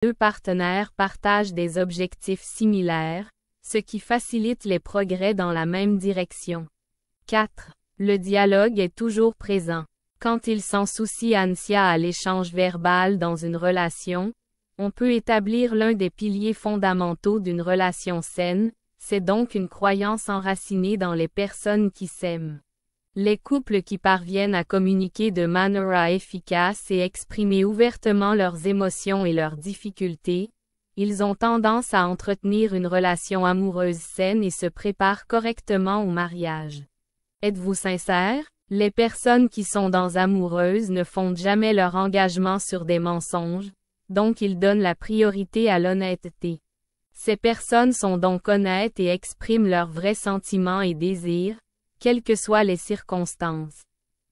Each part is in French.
deux partenaires partagent des objectifs similaires, ce qui facilite les progrès dans la même direction. 4. Le dialogue est toujours présent. Quand il s'en soucie Ansia à l'échange verbal dans une relation, on peut établir l'un des piliers fondamentaux d'une relation saine, c'est donc une croyance enracinée dans les personnes qui s'aiment. Les couples qui parviennent à communiquer de manière efficace et exprimer ouvertement leurs émotions et leurs difficultés, ils ont tendance à entretenir une relation amoureuse saine et se préparent correctement au mariage. Êtes-vous sincère? Les personnes qui sont dans amoureuses ne fondent jamais leur engagement sur des mensonges, donc ils donnent la priorité à l'honnêteté. Ces personnes sont donc honnêtes et expriment leurs vrais sentiments et désirs, quelles que soient les circonstances.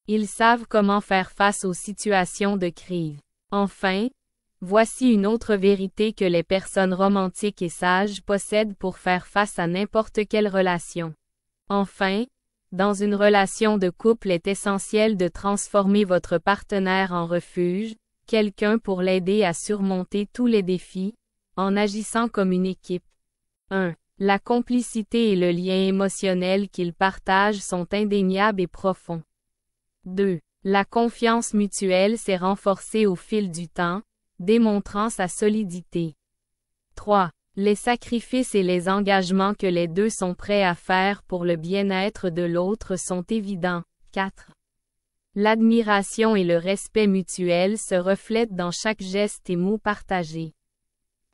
Ils savent comment faire face aux situations de crise. Enfin, voici une autre vérité que les personnes romantiques et sages possèdent pour faire face à n'importe quelle relation. Enfin, dans une relation de couple est essentiel de transformer votre partenaire en refuge, quelqu'un pour l'aider à surmonter tous les défis, en agissant comme une équipe. 1. La complicité et le lien émotionnel qu'ils partagent sont indéniables et profonds. 2. La confiance mutuelle s'est renforcée au fil du temps, démontrant sa solidité. 3. Les sacrifices et les engagements que les deux sont prêts à faire pour le bien-être de l'autre sont évidents. 4. L'admiration et le respect mutuel se reflètent dans chaque geste et mot partagé.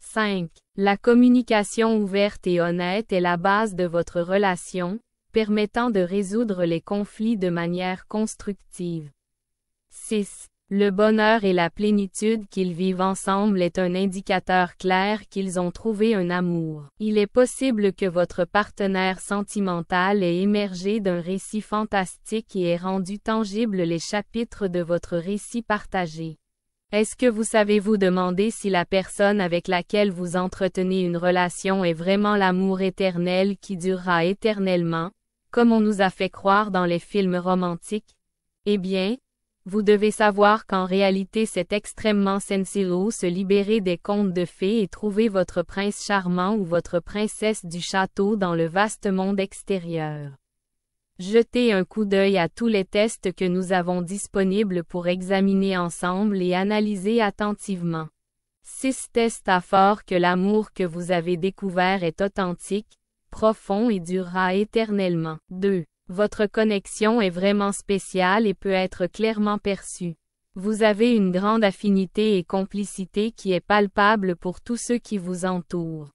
5. La communication ouverte et honnête est la base de votre relation, permettant de résoudre les conflits de manière constructive. 6. Le bonheur et la plénitude qu'ils vivent ensemble est un indicateur clair qu'ils ont trouvé un amour. Il est possible que votre partenaire sentimental ait émergé d'un récit fantastique et ait rendu tangibles les chapitres de votre récit partagé. Est-ce que vous savez vous demander si la personne avec laquelle vous entretenez une relation est vraiment l'amour éternel qui durera éternellement, comme on nous a fait croire dans les films romantiques? Eh bien, vous devez savoir qu'en réalité c'est extrêmement sensible se libérer des contes de fées et trouver votre prince charmant ou votre princesse du château dans le vaste monde extérieur. Jetez un coup d'œil à tous les tests que nous avons disponibles pour examiner ensemble et analyser attentivement. 6 tests à fort que l'amour que vous avez découvert est authentique, profond et durera éternellement. 2. Votre connexion est vraiment spéciale et peut être clairement perçue. Vous avez une grande affinité et complicité qui est palpable pour tous ceux qui vous entourent.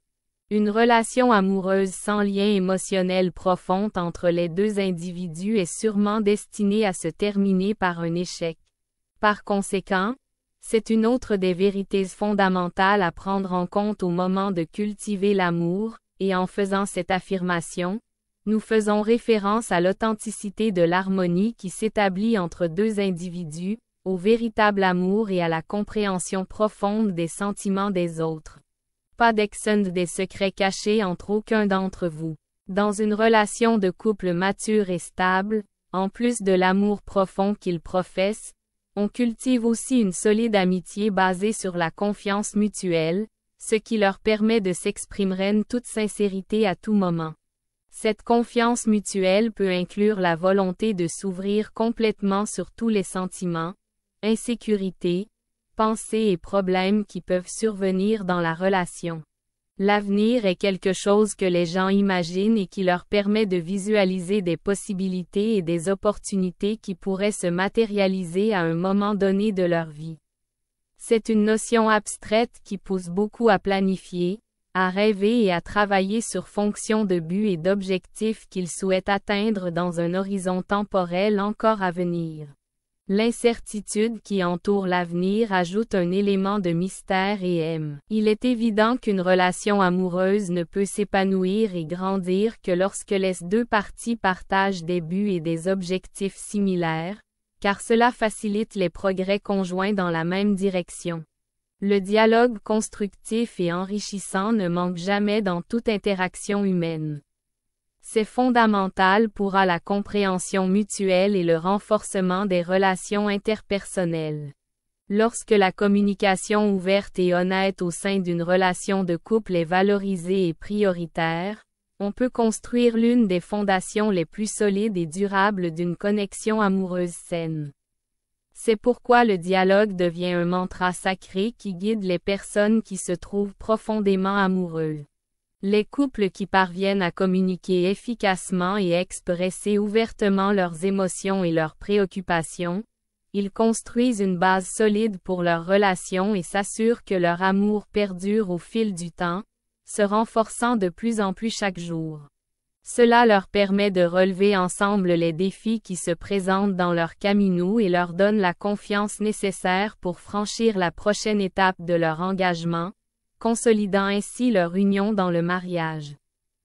Une relation amoureuse sans lien émotionnel profond entre les deux individus est sûrement destinée à se terminer par un échec. Par conséquent, c'est une autre des vérités fondamentales à prendre en compte au moment de cultiver l'amour, et en faisant cette affirmation, nous faisons référence à l'authenticité de l'harmonie qui s'établit entre deux individus, au véritable amour et à la compréhension profonde des sentiments des autres. Pas d'excès des secrets cachés entre aucun d'entre vous. Dans une relation de couple mature et stable, en plus de l'amour profond qu'ils professent, on cultive aussi une solide amitié basée sur la confiance mutuelle, ce qui leur permet de s'exprimer en toute sincérité à tout moment. Cette confiance mutuelle peut inclure la volonté de s'ouvrir complètement sur tous les sentiments, insécurités, pensées et problèmes qui peuvent survenir dans la relation. L'avenir est quelque chose que les gens imaginent et qui leur permet de visualiser des possibilités et des opportunités qui pourraient se matérialiser à un moment donné de leur vie. C'est une notion abstraite qui pousse beaucoup à planifier, à rêver et à travailler sur fonction de buts et d'objectifs qu'ils souhaitent atteindre dans un horizon temporel encore à venir. L'incertitude qui entoure l'avenir ajoute un élément de mystère et il est évident qu'une relation amoureuse ne peut s'épanouir et grandir que lorsque les deux parties partagent des buts et des objectifs similaires, car cela facilite les progrès conjoints dans la même direction. Le dialogue constructif et enrichissant ne manque jamais dans toute interaction humaine. C'est fondamental pour la compréhension mutuelle et le renforcement des relations interpersonnelles. Lorsque la communication ouverte et honnête au sein d'une relation de couple est valorisée et prioritaire, on peut construire l'une des fondations les plus solides et durables d'une connexion amoureuse saine. C'est pourquoi le dialogue devient un mantra sacré qui guide les personnes qui se trouvent profondément amoureux. Les couples qui parviennent à communiquer efficacement et expresser ouvertement leurs émotions et leurs préoccupations, ils construisent une base solide pour leur relation et s'assurent que leur amour perdure au fil du temps, se renforçant de plus en plus chaque jour. Cela leur permet de relever ensemble les défis qui se présentent dans leur camino et leur donne la confiance nécessaire pour franchir la prochaine étape de leur engagement, consolidant ainsi leur union dans le mariage.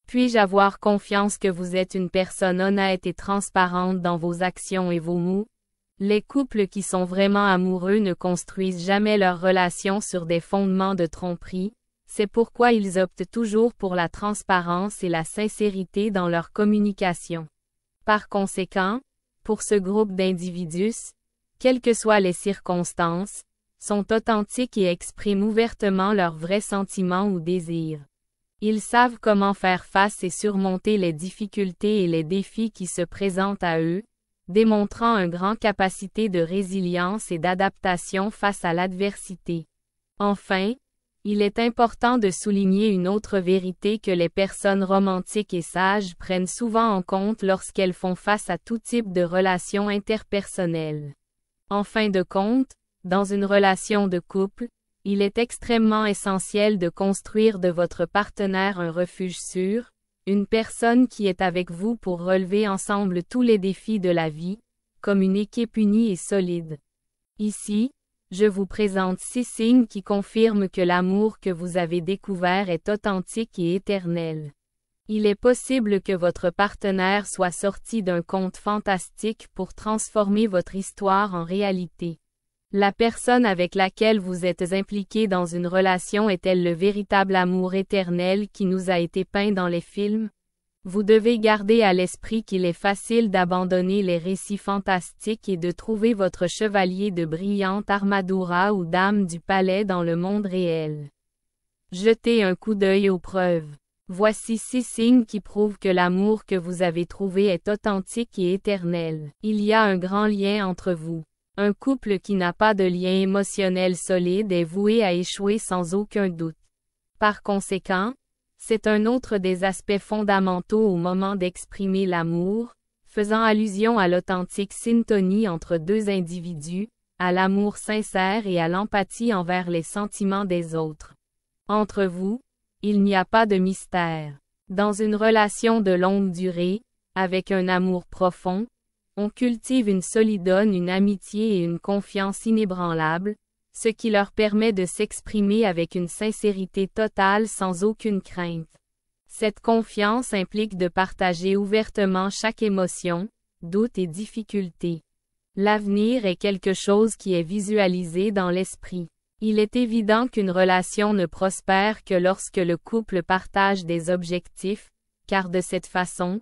Puis-je avoir confiance que vous êtes une personne honnête et transparente dans vos actions et vos mots? Les couples qui sont vraiment amoureux ne construisent jamais leur relation sur des fondements de tromperie, c'est pourquoi ils optent toujours pour la transparence et la sincérité dans leur communication. Par conséquent, pour ce groupe d'individus, quelles que soient les circonstances, sont authentiques et expriment ouvertement leurs vrais sentiments ou désirs. Ils savent comment faire face et surmonter les difficultés et les défis qui se présentent à eux, démontrant une grande capacité de résilience et d'adaptation face à l'adversité. Enfin, il est important de souligner une autre vérité que les personnes romantiques et sages prennent souvent en compte lorsqu'elles font face à tout type de relations interpersonnelles. En fin de compte, dans une relation de couple, il est extrêmement essentiel de construire de votre partenaire un refuge sûr, une personne qui est avec vous pour relever ensemble tous les défis de la vie, comme une équipe unie et solide. Ici, je vous présente 6 signes qui confirment que l'amour que vous avez découvert est authentique et éternel. Il est possible que votre partenaire soit sorti d'un conte fantastique pour transformer votre histoire en réalité. La personne avec laquelle vous êtes impliqué dans une relation est-elle le véritable amour éternel qui nous a été peint dans les films? Vous devez garder à l'esprit qu'il est facile d'abandonner les récits fantastiques et de trouver votre chevalier de brillante armadura ou dame du palais dans le monde réel. Jetez un coup d'œil aux preuves. Voici 6 signes qui prouvent que l'amour que vous avez trouvé est authentique et éternel. Il y a un grand lien entre vous. Un couple qui n'a pas de lien émotionnel solide est voué à échouer sans aucun doute. Par conséquent, c'est un autre des aspects fondamentaux au moment d'exprimer l'amour, faisant allusion à l'authentique syntonie entre deux individus, à l'amour sincère et à l'empathie envers les sentiments des autres. Entre vous, il n'y a pas de mystère. Dans une relation de longue durée, avec un amour profond, on cultive une solidone, une amitié et une confiance inébranlables, ce qui leur permet de s'exprimer avec une sincérité totale sans aucune crainte. Cette confiance implique de partager ouvertement chaque émotion, doute et difficulté. L'avenir est quelque chose qui est visualisé dans l'esprit. Il est évident qu'une relation ne prospère que lorsque le couple partage des objectifs, car de cette façon,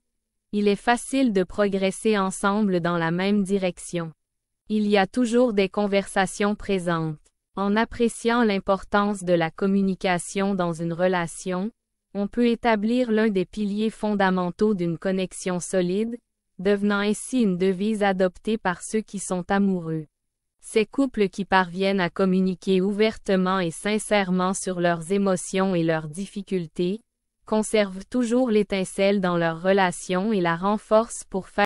il est facile de progresser ensemble dans la même direction. Il y a toujours des conversations présentes. En appréciant l'importance de la communication dans une relation, on peut établir l'un des piliers fondamentaux d'une connexion solide, devenant ainsi une devise adoptée par ceux qui sont amoureux. Ces couples qui parviennent à communiquer ouvertement et sincèrement sur leurs émotions et leurs difficultés, conservent toujours l'étincelle dans leur relation et la renforcent pour faire